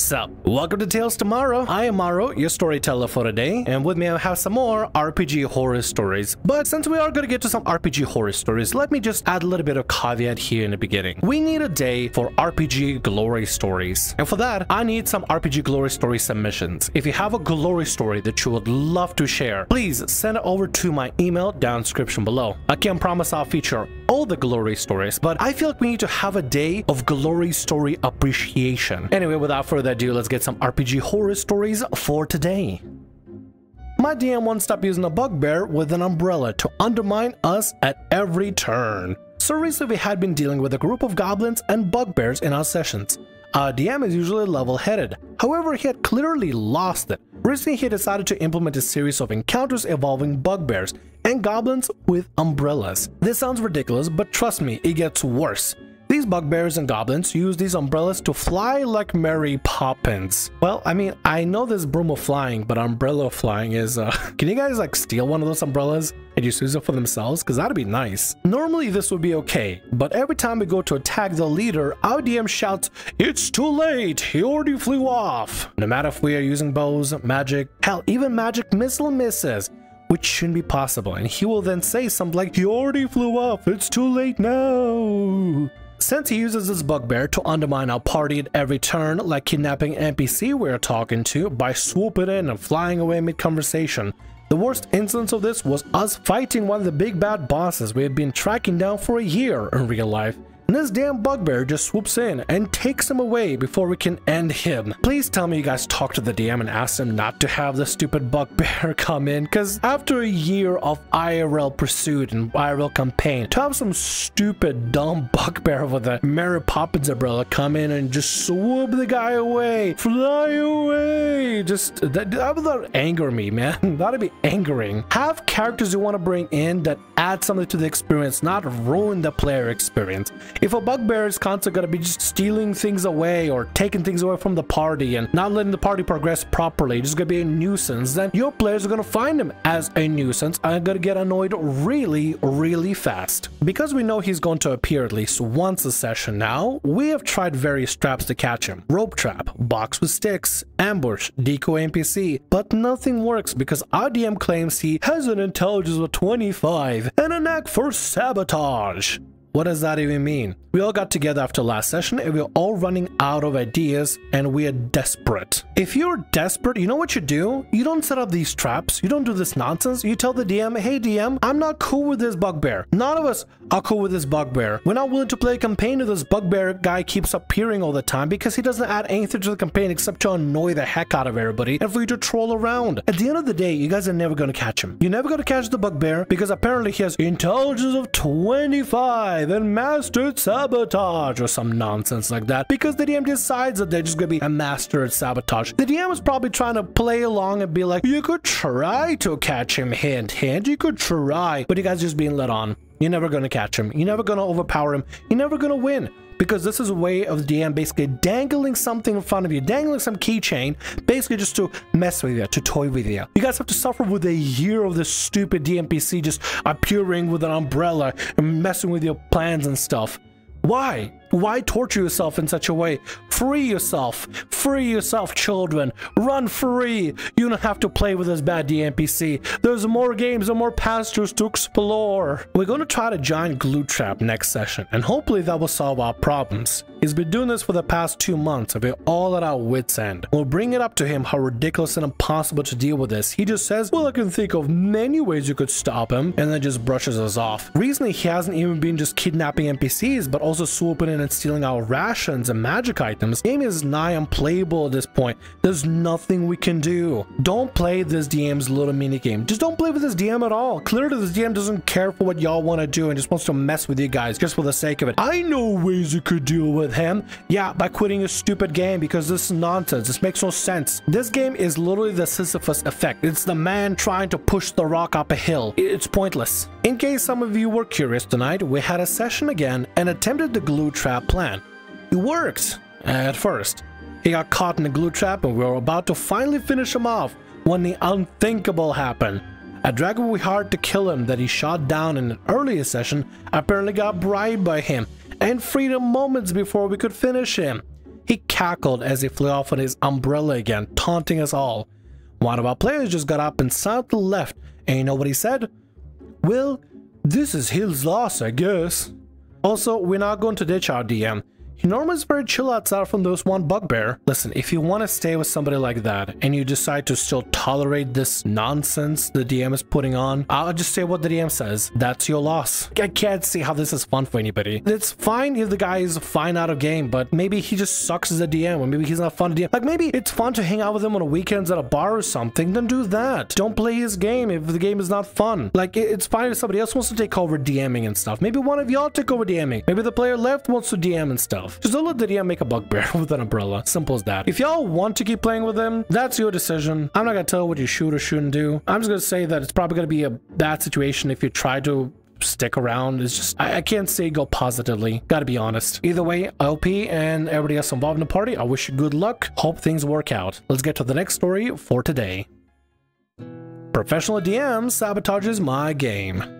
What's up? Welcome to Tales Tomorrow. I am Morrow, your storyteller for today, and with me I have some more RPG horror stories. But since we are going to get to some RPG horror stories, let me just add a little bit of caveat here in the beginning. We need a day for RPG glory stories, and for that I need some RPG glory story submissions. If you have a glory story that you would love to share, please send it over to my email down in the description below. I can't promise I'll feature all the glory stories, but I feel like we need to have a day of glory story appreciation. Anyway, without further ado, let's get some RPG horror stories for today. My DM won't stop using a bugbear with an umbrella to undermine us at every turn. So recently we had been dealing with a group of goblins and bugbears in our sessions. Our DM is usually level-headed, however he had clearly lost it. Recently he decided to implement a series of encounters involving bugbears and goblins with umbrellas. This sounds ridiculous, but trust me, it gets worse. These bugbears and goblins use these umbrellas to fly like Mary Poppins. Well, I mean, I know there's broom of flying, but umbrella flying is, can you guys like steal one of those umbrellas and just use it for themselves? Because that'd be nice. Normally this would be okay, but every time we go to attack the leader, our DM shouts, "It's too late, he already flew off." No matter if we are using bows, magic, hell, even magic missile misses, which shouldn't be possible, and he will then say something like, "He already flew off, it's too late now." Since he uses this bugbear to undermine our party at every turn, like kidnapping NPC we're talking to by swooping in and flying away mid-conversation, the worst instance of this was us fighting one of the big bad bosses we had been tracking down for a year in real life. And this damn bugbear just swoops in and takes him away before we can end him. Please tell me you guys talked to the DM and asked him not to have the stupid bugbear come in, because after a year of IRL pursuit and IRL campaign, to have some stupid dumb bugbear with a Mary Poppins umbrella come in and just swoop the guy away, fly away, just that would anger me, man. That'd be angering. Have characters you want to bring in that add something to the experience, not ruin the player experience. If a bugbear is constantly going to be just stealing things away or taking things away from the party and not letting the party progress properly, just going to be a nuisance, then your players are going to find him as a nuisance and are going to get annoyed really fast. Because we know he's going to appear at least once a session now, we have tried various traps to catch him. Rope trap, box with sticks, ambush, decoy NPC, but nothing works because our DM claims he has an intelligence of 25 and a knack for sabotage. What does that even mean? We all got together after last session and we're all running out of ideas and we are desperate. If you're desperate, you know what you do? You don't set up these traps. You don't do this nonsense. You tell the DM, "Hey DM, I'm not cool with this bugbear. None of us are cool with this bugbear. We're not willing to play a campaign if this bugbear guy keeps appearing all the time because he doesn't add anything to the campaign except to annoy the heck out of everybody and for you to troll around." At the end of the day, you guys are never going to catch him. You're never going to catch the bugbear because apparently he has intelligence of 25 and mastered sabotage or some nonsense like that, because the DM decides that they're just gonna be a master at sabotage. The DM is probably trying to play along and be like, "You could try to catch him, hint hint, you could try," but you guys just being let on. You're never gonna catch him. You're never gonna overpower him. You're never gonna win. Because this is a way of the DM basically dangling something in front of you, dangling some keychain, basically just to mess with you, to toy with you. You guys have to suffer with a year of this stupid DMPC just appearing with an umbrella and messing with your plans and stuff. Why? Why torture yourself in such a way? Free yourself. Free yourself, children. Run free. You don't have to play with this bad DMPC. There's more games and more pastures to explore. We're going to try the giant glue trap next session, and hopefully that will solve our problems. He's been doing this for the past 2 months, and we're all at our wits' end. We'll bring it up to him how ridiculous and impossible to deal with this. He just says, "Well, I can think of many ways you could stop him," and then just brushes us off. Recently, he hasn't even been just kidnapping NPCs, but also swooping in and stealing our rations and magic items. The game is nigh unplayable at this point. There's nothing we can do. Don't play this DM's little mini game. Just don't play with this DM at all. Clearly this DM doesn't care for what y'all want to do and just wants to mess with you guys just for the sake of it. I know ways you could deal with him. Yeah, by quitting a stupid game, because this is nonsense. This makes no sense. This game is literally the Sisyphus effect. It's the man trying to push the rock up a hill. It's pointless. In case some of you were curious tonight, we had a session again and attempted the glue trap plan. It worked at first. He got caught in the glue trap and we were about to finally finish him off when the unthinkable happened. A dragon we hired to kill him that he shot down in an earlier session apparently got bribed by him and freed him moments before we could finish him. He cackled as he flew off on his umbrella again, taunting us all. One of our players just got up and silently left, and you know what he said? Well, this is his loss, I guess. Also, we're not going to ditch our DM. He normally is very chill outside from those one bugbear. Listen, if you want to stay with somebody like that and you decide to still tolerate this nonsense the DM is putting on, I'll just say what the DM says. That's your loss. I can't see how this is fun for anybody. It's fine if the guy is fine out of game, but maybe he just sucks as a DM, or maybe he's not fun to DM. Like, maybe it's fun to hang out with him on the weekends at a bar or something, then do that. Don't play his game if the game is not fun. Like, it's fine if somebody else wants to take over DMing and stuff. Maybe one of y'all take over DMing. Maybe the player left wants to DM and stuff. Just don't let the DM make a bugbear with an umbrella. Simple as that. If y'all want to keep playing with him, that's your decision. I'm not gonna tell what you should or shouldn't do. I'm just gonna say that it's probably gonna be a bad situation if you try to stick around. It's just, I can't say go positively. Gotta be honest. Either way, LP and everybody else involved in the party, I wish you good luck. Hope things work out. Let's get to the next story for today. Professional DM sabotages my game.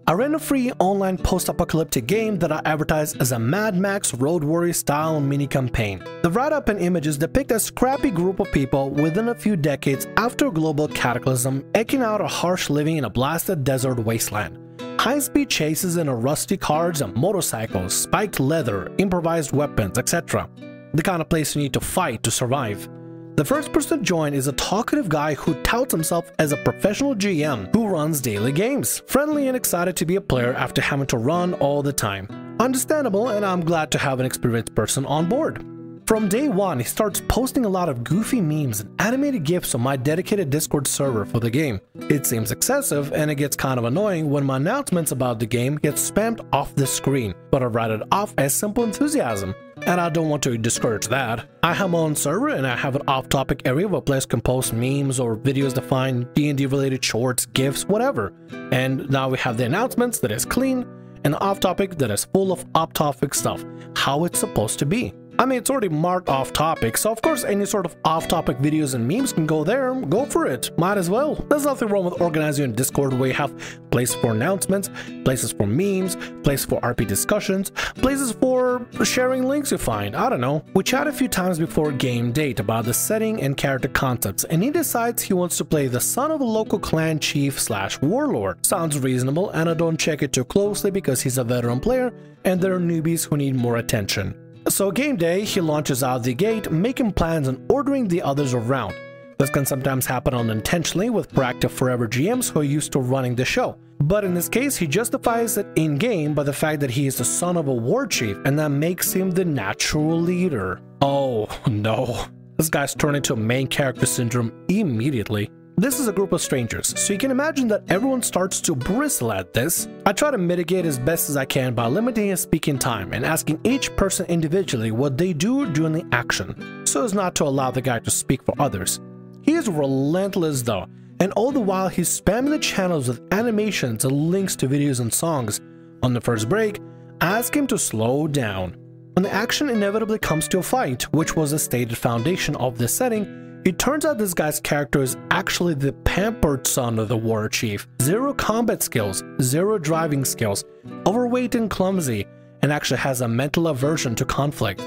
I ran a free online post-apocalyptic game that I advertised as a Mad Max Road Warrior style mini-campaign. The write-up and images depict a scrappy group of people within a few decades after a global cataclysm, eking out a harsh living in a blasted desert wasteland. High-speed chases in a rusty cars and motorcycles, spiked leather, improvised weapons, etc. The kind of place you need to fight to survive. The first person to join is a talkative guy who touts himself as a professional GM who runs daily games, friendly and excited to be a player after having to run all the time. Understandable, and I'm glad to have an experienced person on board. From day one, he starts posting a lot of goofy memes and animated GIFs on my dedicated Discord server for the game. It seems excessive, and it gets kind of annoying when my announcements about the game get spammed off the screen, but I write it off as simple enthusiasm. And I don't want to discourage that. I have my own server and I have an off-topic area where players can post memes or videos that find D&D related shorts, GIFs, whatever. And now we have the announcements that is clean and the off-topic that is full of off-topic stuff, how it's supposed to be. I mean, it's already marked off-topic, so of course any sort of off-topic videos and memes can go there. Go for it. Might as well. There's nothing wrong with organizing a Discord where you have places for announcements, places for memes, places for RP discussions, places for sharing links you find. I don't know. We chat a few times before game date about the setting and character concepts, and he decides he wants to play the son of a local clan chief / warlord. Sounds reasonable, and I don't check it too closely because he's a veteran player and there are newbies who need more attention. So game day, he launches out the gate, making plans and ordering the others around. This can sometimes happen unintentionally with proactive forever GMs who are used to running the show. But in this case, he justifies it in-game by the fact that he is the son of a war chief, and that makes him the natural leader. Oh no, this guy's turned into a main character syndrome immediately. This is a group of strangers, so you can imagine that everyone starts to bristle at this. I try to mitigate as best as I can by limiting his speaking time and asking each person individually what they do during the action, so as not to allow the guy to speak for others. He is relentless though, and all the while he's spamming the channels with animations and links to videos and songs. On the first break, I ask him to slow down. When the action inevitably comes to a fight, which was the stated foundation of this setting, it turns out this guy's character is actually the pampered son of the war chief. Zero combat skills, zero driving skills, overweight and clumsy, and actually has a mental aversion to conflict.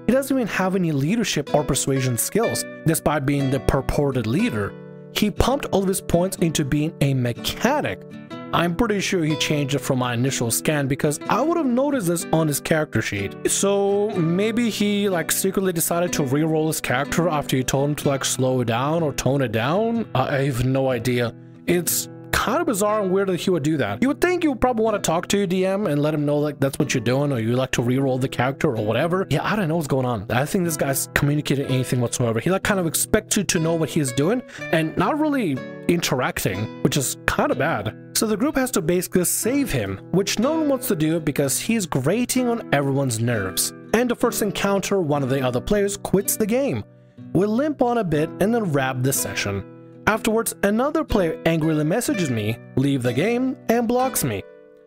He doesn't even have any leadership or persuasion skills, despite being the purported leader. He pumped all of his points into being a mechanic. I'm pretty sure he changed it from my initial scan because I would have noticed this on his character sheet. So maybe he secretly decided to re-roll his character after you told him to slow it down or tone it down? I have no idea. It's kind of bizarre and weird that he would do that. You would think you would probably want to talk to your DM and let him know that's what you're doing, or you like to re-roll the character or whatever. Yeah, I don't know what's going on. I think this guy's communicating anything whatsoever. He kind of expects you to know what he's doing and not really interacting, which is kind of bad. So the group has to basically save him, which no one wants to do because he's grating on everyone's nerves. And the first encounter, one of the other players quits the game. We limp on a bit and then wrap the session. Afterwards, another player angrily messages me, leave the game, and blocks me.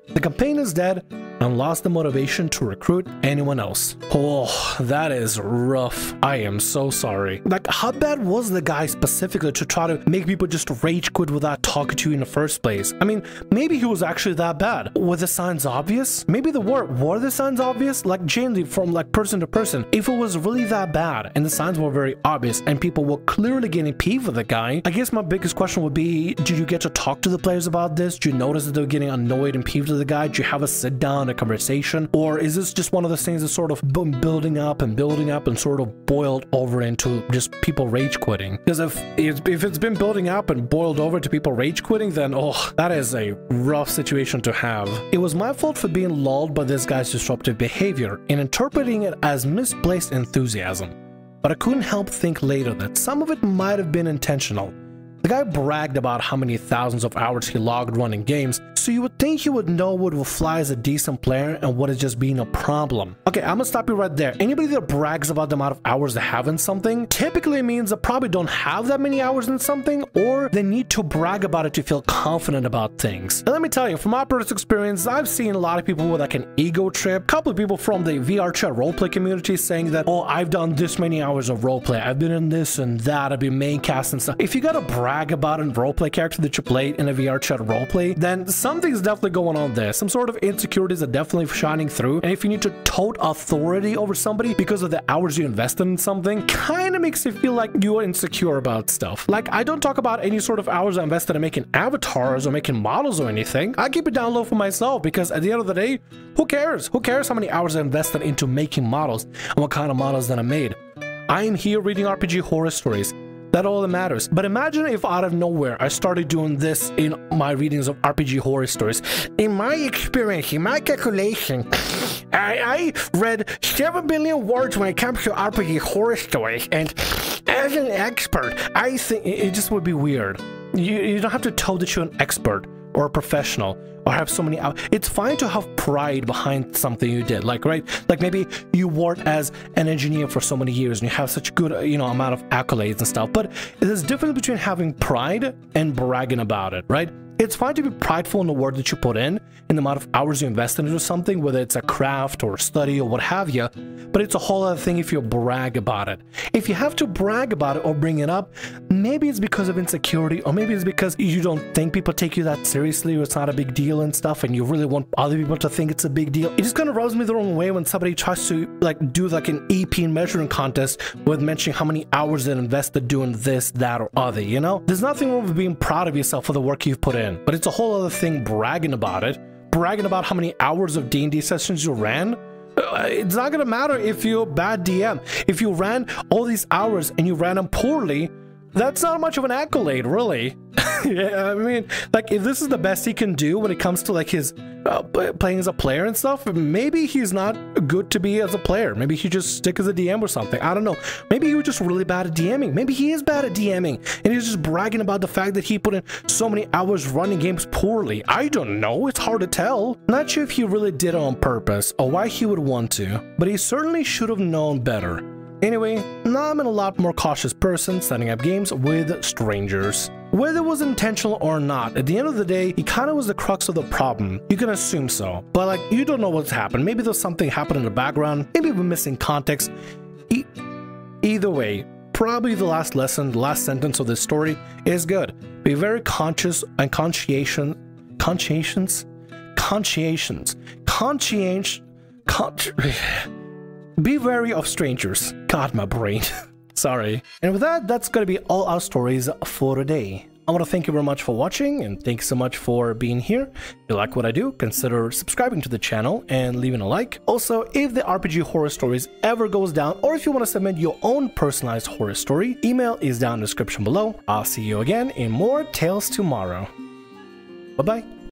The campaign is dead, and lost the motivation to recruit anyone else. Oh, that is rough. I am so sorry. Like, how bad was the guy specifically to try to make people just rage quit without talking to you in the first place? I mean, maybe he was actually that bad. Were the signs obvious? Maybe were the signs obvious? Like, genuinely from like person to person. If it was really that bad and the signs were very obvious and people were clearly getting peeved with the guy, I guess my biggest question would be, did you get to talk to the players about this? Did you notice that they were getting annoyed and peeved with the guy? Did you have a sit down, a conversation? Or is this just one of those things that sort of been building up and sort of boiled over into just people rage quitting? Because if it's been building up and boiled over to people rage quitting, then oh, that is a rough situation to have. It was my fault for being lulled by this guy's disruptive behavior and interpreting it as misplaced enthusiasm. But I couldn't help think later that some of it might have been intentional. The guy bragged about how many thousands of hours he logged running games, so you would think he would know what will fly as a decent player and what is just being a problem. Okay, I'm gonna stop you right there. Anybody that brags about the amount of hours they have in something typically means they probably don't have that many hours in something, or they need to brag about it to feel confident about things. And let me tell you, from my personal experience, I've seen a lot of people with like an ego trip. A couple of people from the VR chat roleplay community saying that, oh, I've done this many hours of roleplay, I've been in this and that, I've been main cast and stuff. If you gotta brag about a roleplay character that you played in a VR chat roleplay, then something's definitely going on there. Some sort of insecurities are definitely shining through, and if you need to tote authority over somebody because of the hours you invested in something, kind of makes you feel like you are insecure about stuff. Like, I don't talk about any sort of hours I invested in making avatars or making models or anything. I keep it down low for myself because at the end of the day, who cares? Who cares how many hours I invested into making models and what kind of models that I made? I am here reading RPG horror stories. That's all that matters. But imagine if out of nowhere I started doing this in my readings of RPG horror stories. In my experience, in my calculation, I read 7 billion words when it comes to RPG horror stories, and as an expert, I think it just would be weird. You don't have to tell that you're an expert or a professional or have so many hours. It's fine to have pride behind something you did, like, right? Like maybe you worked as an engineer for so many years and you have such good, amount of accolades and stuff. But there's a difference between having pride and bragging about it, right? It's fine to be prideful in the work that you put in the amount of hours you invest into something, whether it's a craft or a study or what have you, but it's a whole other thing if you brag about it. If you have to brag about it or bring it up, maybe it's because of insecurity, or maybe it's because you don't think people take you that seriously, or it's not a big deal and stuff, and you really want other people to think it's a big deal. It just kind of rubs me the wrong way when somebody tries to do like an EP measuring contest with mentioning how many hours they invested doing this, that, or other, There's nothing wrong with being proud of yourself for the work you've put in, but it's a whole other thing bragging about it. Bragging about how many hours of D&D sessions you ran. It's not gonna matter if you're a bad DM. If you ran all these hours and you ran them poorly, that's not much of an accolade, really. Yeah, I mean, like, if this is the best he can do when it comes to like his playing as a player and stuff, maybe he's not good to be as a player. Maybe he just stick as a DM or something. I don't know. Maybe he was just really bad at DMing. Maybe he is bad at DMing and he's just bragging about the fact that he put in so many hours running games poorly. I don't know. It's hard to tell. Not sure if he really did it on purpose or why he would want to, but he certainly should have known better. Anyway, now I'm a lot more cautious person setting up games with strangers. Whether it was intentional or not, at the end of the day, it kind of was the crux of the problem. You can assume so, but like, you don't know what's happened. Maybe there's something happened in the background, maybe we're missing context. Either way, probably the last lesson, the last sentence of this story is good. Be very conscious and conscientious. Be wary of strangers. God, my brain. Sorry. And with that, that's gonna be all our stories for today. I want to thank you very much for watching, and thanks so much for being here. If you like what I do, consider subscribing to the channel and leaving a like. Also, if the RPG Horror Stories ever goes down, or if you want to submit your own personalized horror story, email is down in the description below. I'll see you again in more Tales Tomorrow. Bye-bye.